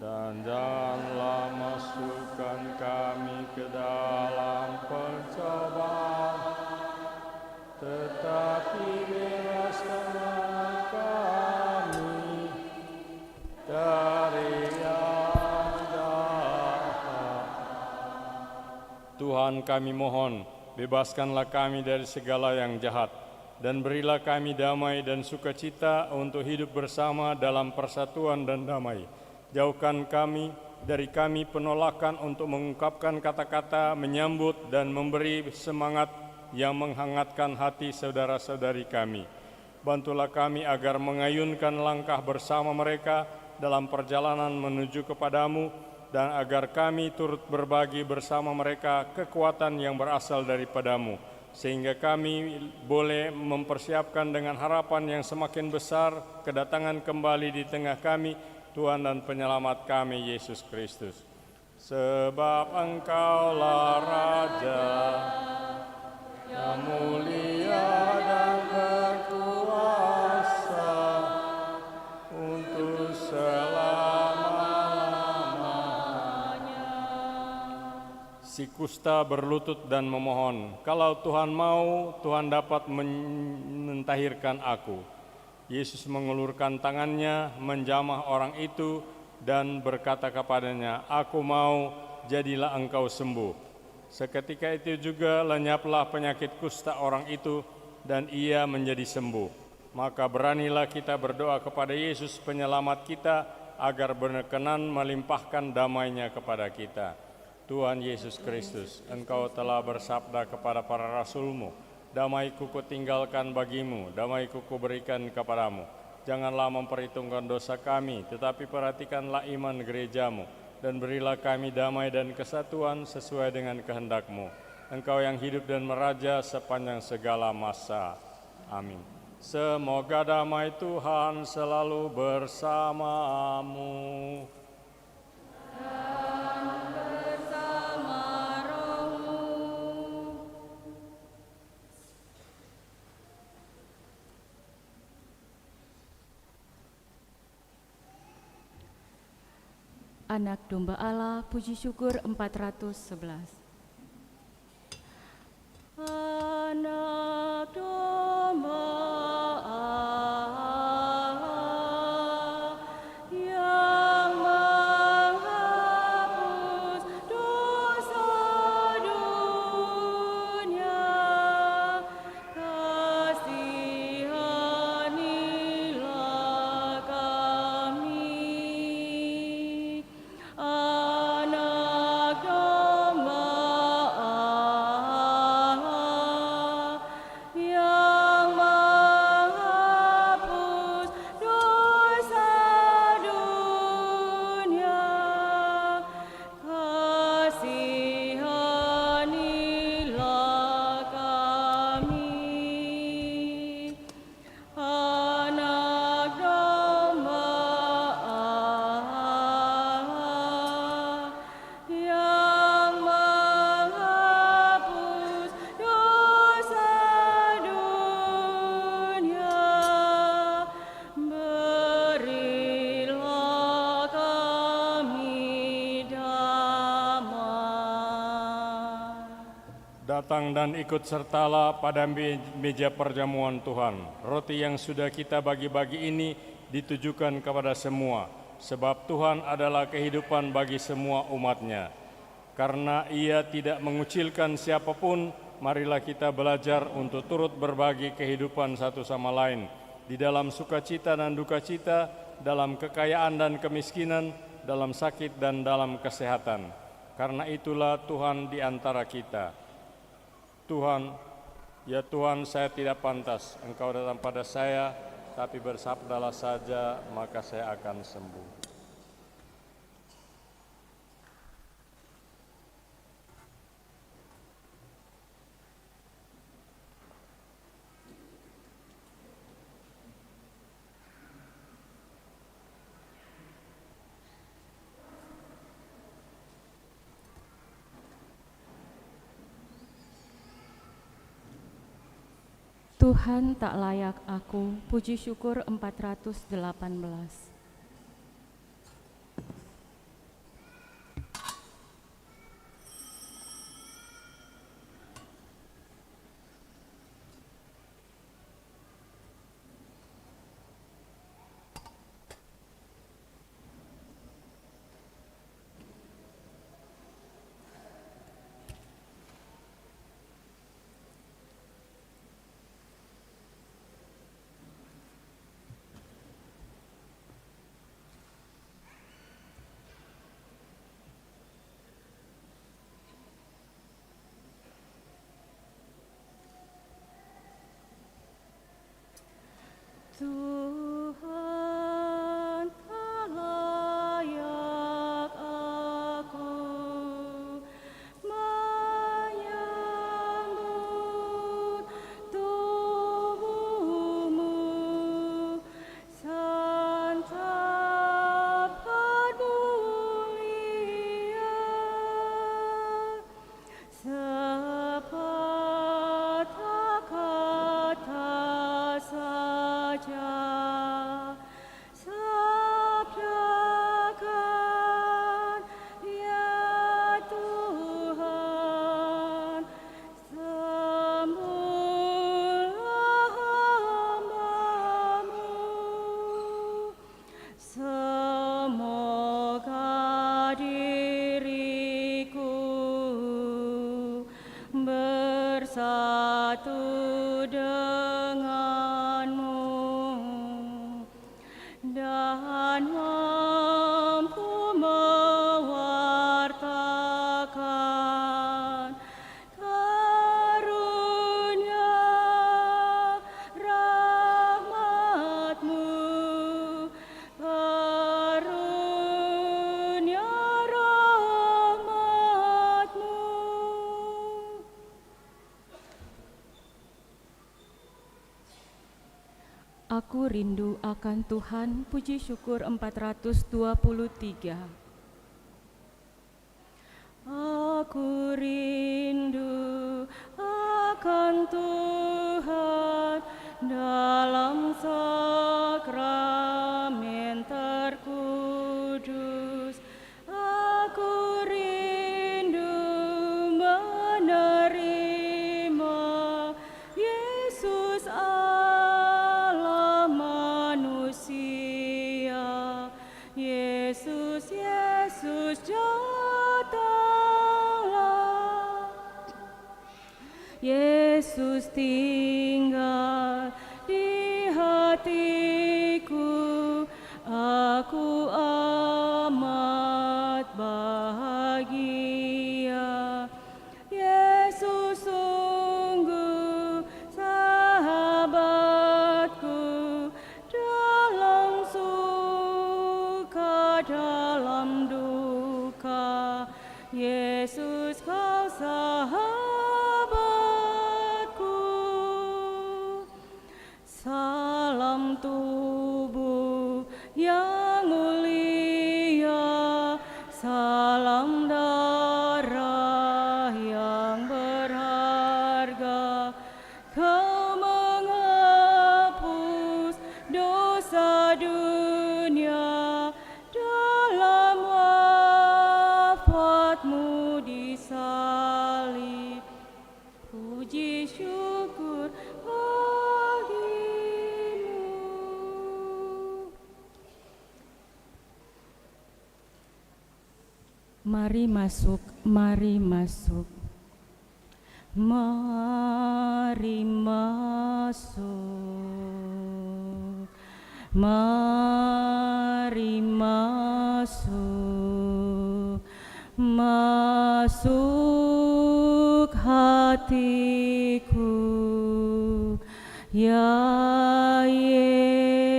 Speaker 1: Dan janganlah masukkan kami ke dalam pencobaan, tetapi bebaskanlah kami dari yang jahat. Tuhan, kami mohon, bebaskanlah kami dari segala yang jahat, dan berilah kami damai dan sukacita untuk hidup bersama dalam persatuan dan damai. Jauhkan kami dari kami penolakan untuk mengungkapkan kata-kata, menyambut dan memberi semangat yang menghangatkan hati saudara-saudari kami. Bantulah kami agar mengayunkan langkah bersama mereka dalam perjalanan menuju kepadamu, dan agar kami turut berbagi bersama mereka kekuatan yang berasal daripadamu, sehingga kami boleh mempersiapkan dengan harapan yang semakin besar kedatangan kembali di tengah kami Tuhan dan Penyelamat kami, Yesus Kristus. Sebab Engkaulah Raja yang mulia dan berkuasa untuk selama-lamanya. Si kusta berlutut dan memohon, "Kalau Tuhan mau, Tuhan dapat mentahirkan aku." Yesus mengulurkan tangannya, menjamah orang itu, dan berkata kepadanya, "Aku mau, jadilah engkau sembuh." Seketika itu juga lenyaplah penyakit kusta orang itu, dan ia menjadi sembuh. Maka beranilah kita berdoa kepada Yesus penyelamat kita, agar berkenan melimpahkan damai-Nya kepada kita. Tuhan Yesus Kristus, Engkau telah bersabda kepada para rasul-Mu, "Damai-Ku kutinggalkan bagimu, damai-Ku kuberikan kepadamu. Janganlah memperhitungkan dosa kami, tetapi perhatikanlah iman gereja-Mu, dan berilah kami damai dan kesatuan sesuai dengan kehendak-Mu. Engkau yang hidup dan meraja sepanjang segala masa. Amin. Semoga damai Tuhan selalu bersamamu."
Speaker 8: Anak Domba Allah, puji syukur 411.
Speaker 3: Anak domba Allah yang menghapus dosa dunia, kasihanilah kami. Anak domba Allah yang menghapus dosa dunia, kasihanilah kami. Anak domba Allah yang menghapus dosa dunia, berilah kami damai.
Speaker 1: Datang dan ikut sertalah pada meja perjamuan Tuhan. Roti yang sudah kita bagi-bagi ini ditujukan kepada semua, sebab Tuhan adalah kehidupan bagi semua umat-Nya. Karena Ia tidak mengucilkan siapapun, marilah kita belajar untuk turut berbagi kehidupan satu sama lain, di dalam sukacita dan dukacita, dalam kekayaan dan kemiskinan, dalam sakit dan dalam kesehatan. Karena itulah Tuhan di antara kita. Tuhan, ya Tuhan, saya tidak pantas Engkau datang pada saya, tapi bersabdalah saja, maka saya akan sembuh.
Speaker 8: Tuhan tak layak aku, puji syukur 418.
Speaker 3: Tuhan tak layak aku menyambut tubuhmu, santapan mulia
Speaker 8: bersatu denganmu dan mampu mewartakan karunia rahmat-Mu, karunia rahmat-Mu. Aku rindu akan Tuhan, puji syukur 423. Aku rindu akan Tuhan dalam sakramen terkudus. Aku rindu menerima Yesus Allah manusia. Yesus, Yesus datanglah. Yesus tinggal di hatiku. Aku amat bahagia. Yesus sungguh sahabatku dalam suka, dalam duka. Yesus kau sahabatku. Salam tubuh yang mulia, salam darah yang berharga. Kau menghapus dosa dunia dalam wafat-Mu di salib. Puji syukur bagi-Mu. Mari masuk, mari masuk. Mari masuk. Mari masuk. Masuk hatiku, ya Yesus.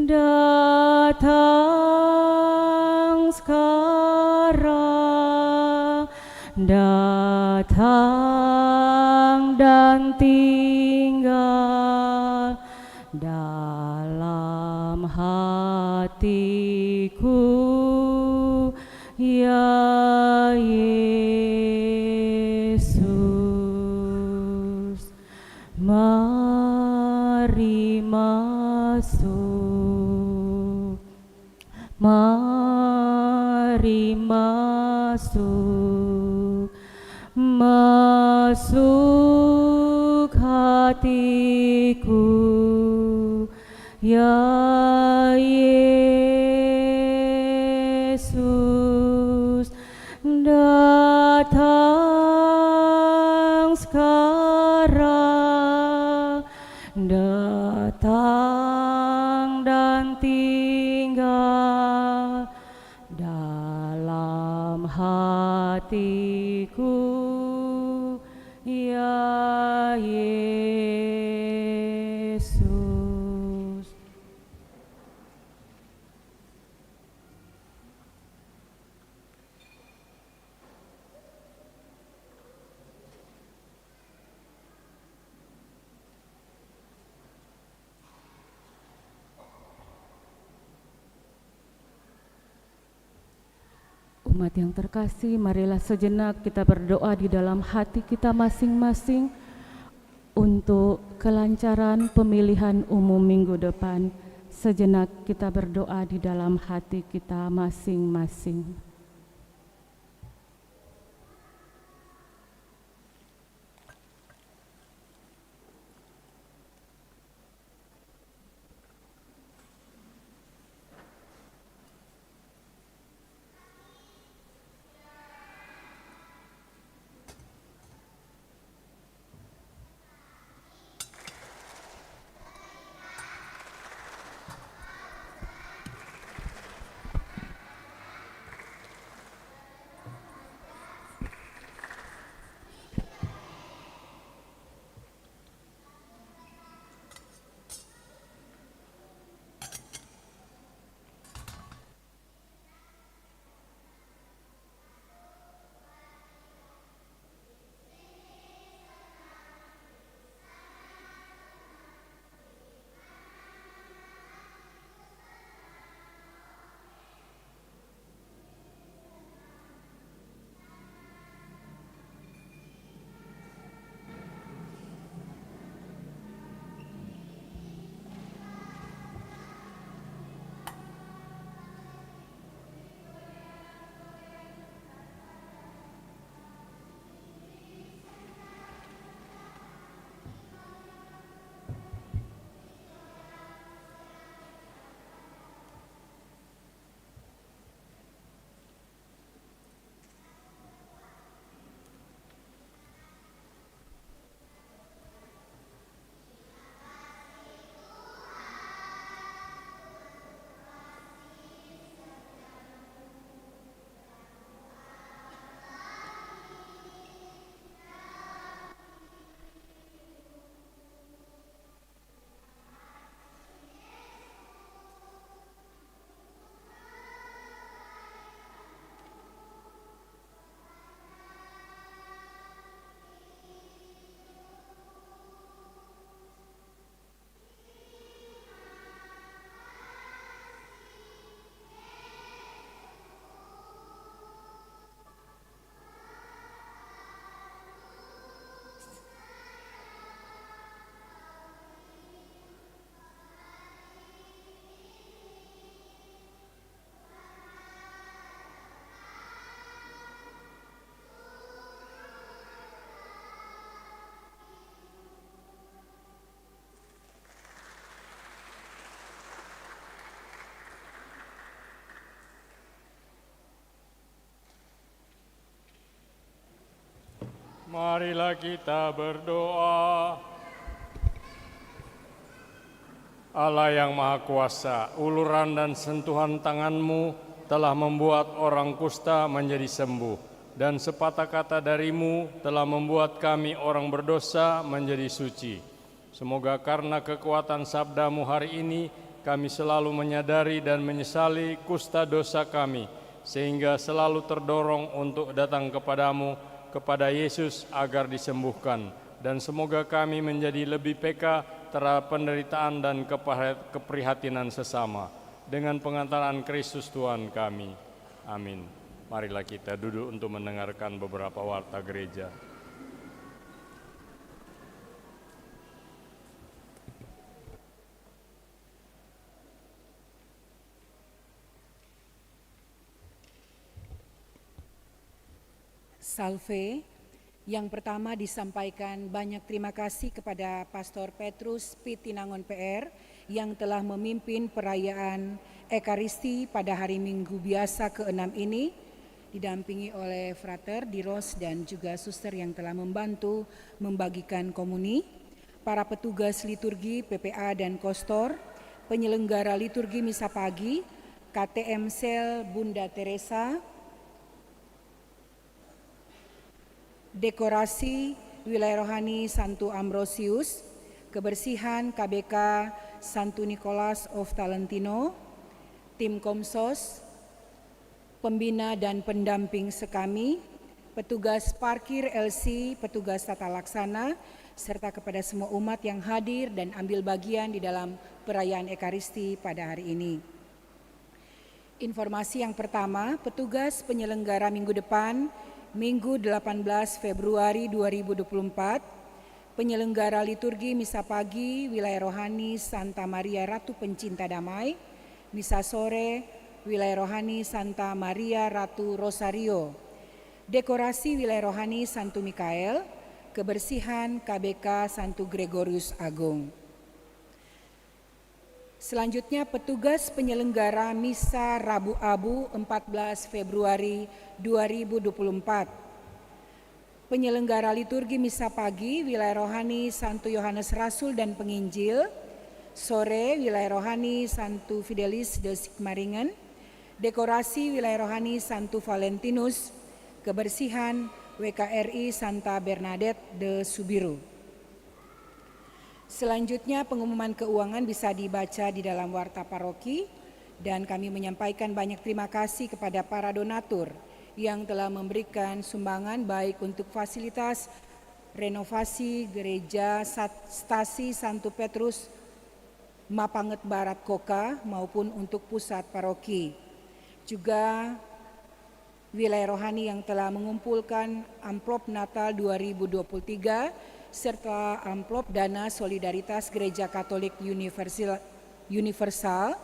Speaker 8: Datang sekarang, datang dan tinggal dalam hatiku, ya Yesus. Mari masuk. Mari masuk. Masuk hatiku, ya Yesus. Datang sekarang, datang dan tinggal dalam hatiku, ya Yesus. Umat yang terkasih, marilah sejenak kita berdoa di dalam hati kita masing-masing untuk kelancaran pemilihan umum minggu depan. Sejenak kita berdoa di dalam hati kita masing-masing.
Speaker 1: Marilah kita berdoa. Allah yang Maha Kuasa, uluran dan sentuhan tangan-Mu telah membuat orang kusta menjadi sembuh, dan sepatah kata dari-Mu telah membuat kami orang berdosa menjadi suci. Semoga karena kekuatan sabda-Mu hari ini, kami selalu menyadari dan menyesali kusta dosa kami, sehingga selalu terdorong untuk datang kepadamu, kepada Yesus agar disembuhkan. Dan semoga kami menjadi lebih peka terhadap penderitaan dan keprihatinan sesama, dengan pengantaran Kristus Tuhan kami. Amin. Marilah kita duduk untuk mendengarkan beberapa warta gereja.
Speaker 9: Salve. Yang pertama disampaikan banyak terima kasih kepada Pastor Petrus Pitinangon PR yang telah memimpin perayaan Ekaristi pada hari Minggu biasa ke-6 ini, didampingi oleh Frater Diros dan juga suster yang telah membantu membagikan komuni, para petugas liturgi PPA dan Kostor, penyelenggara liturgi misa pagi, KTM Sel Bunda Teresa, dekorasi wilayah rohani Santo Ambrosius, kebersihan KBK Santo Nicholas of Talentino, tim Komsos, pembina dan pendamping sekami, petugas parkir LC, petugas tata laksana, serta kepada semua umat yang hadir dan ambil bagian di dalam perayaan Ekaristi pada hari ini. Informasi yang pertama, petugas penyelenggara minggu depan, Minggu 18 Februari 2024, penyelenggara liturgi misa pagi wilayah rohani Santa Maria Ratu Pencinta Damai, misa sore wilayah rohani Santa Maria Ratu Rosario, dekorasi wilayah rohani Santo Mikael, kebersihan KBK Santo Gregorius Agung. Selanjutnya petugas penyelenggara Misa Rabu Abu 14 Februari 2024. Penyelenggara liturgi Misa Pagi wilayah rohani Santo Yohanes Rasul dan Penginjil, sore wilayah rohani Santo Fidelis de Sigmaringen, dekorasi wilayah rohani Santo Valentinus, kebersihan WKRI Santa Bernadette de Subiru. Selanjutnya pengumuman keuangan bisa dibaca di dalam warta paroki, dan kami menyampaikan banyak terima kasih kepada para donatur yang telah memberikan sumbangan baik untuk fasilitas renovasi gereja Stasi Santo Petrus Mapanget Barat Koka maupun untuk pusat paroki. Juga wilayah rohani yang telah mengumpulkan amplop Natal 2023 serta amplop dana solidaritas Gereja Katolik Universal,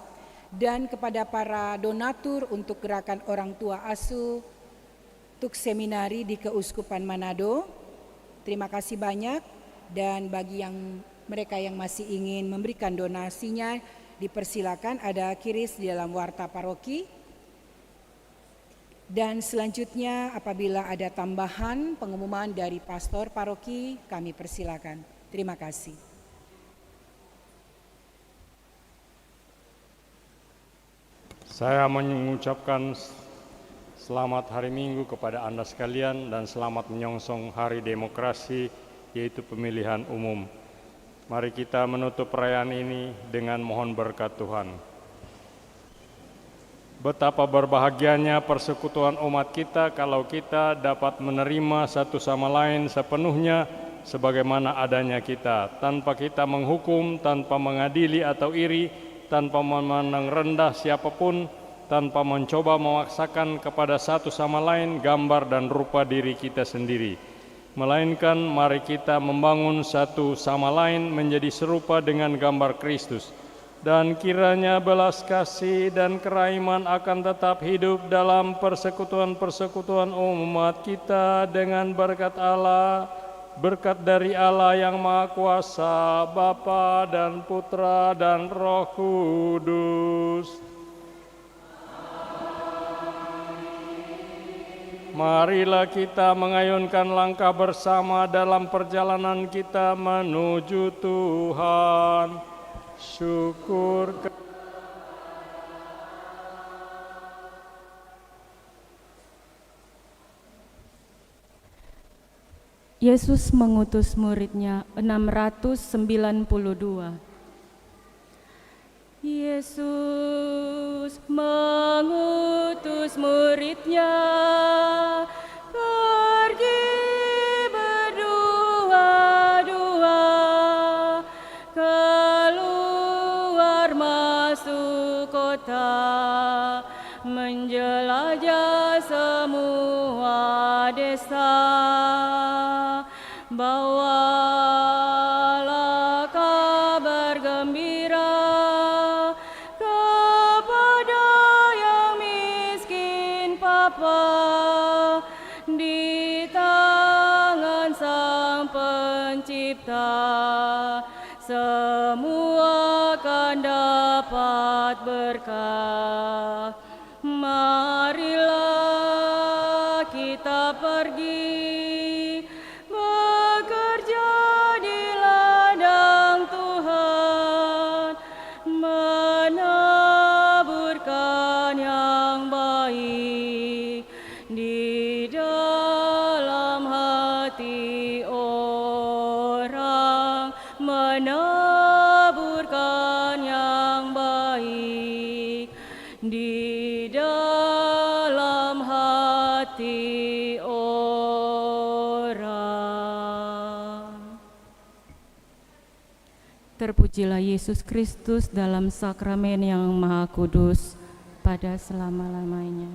Speaker 9: dan kepada para donatur untuk gerakan orang tua asuh untuk seminari di Keuskupan Manado. Terima kasih banyak, dan bagi mereka yang masih ingin memberikan donasinya dipersilakan, ada kiris di dalam warta paroki. Dan selanjutnya apabila ada tambahan pengumuman dari pastor paroki, kami persilakan. Terima kasih.
Speaker 1: Saya mengucapkan selamat hari Minggu kepada Anda sekalian dan selamat menyongsong hari demokrasi, yaitu pemilihan umum. Mari kita menutup perayaan ini dengan mohon berkat Tuhan. Betapa berbahagianya persekutuan umat kita kalau kita dapat menerima satu sama lain sepenuhnya sebagaimana adanya kita, tanpa kita menghukum, tanpa mengadili atau iri, tanpa memandang rendah siapapun, tanpa mencoba memaksakan kepada satu sama lain gambar dan rupa diri kita sendiri. Melainkan mari kita membangun satu sama lain menjadi serupa dengan gambar Kristus. Dan kiranya belas kasih dan kerahiman akan tetap hidup dalam persekutuan-persekutuan umat kita dengan berkat Allah, berkat dari Allah yang Maha Kuasa, Bapa dan Putra dan Roh Kudus. marilah kita mengayunkan langkah bersama dalam perjalanan kita menuju Tuhan. Syukur
Speaker 8: Yesus mengutus muridnya 692. Yesus mengutus muridnya pergi berdua-dua keluar masuk kota menjelajah semua desa. Bawalah kabar gembira kepada yang miskin papa di tangan Sang Pencipta semua akan dapat berkah. Marilah kita pergi menaburkan yang baik di dalam hati orang. Terpujilah Yesus Kristus dalam sakramen yang Maha Kudus pada selama-lamanya.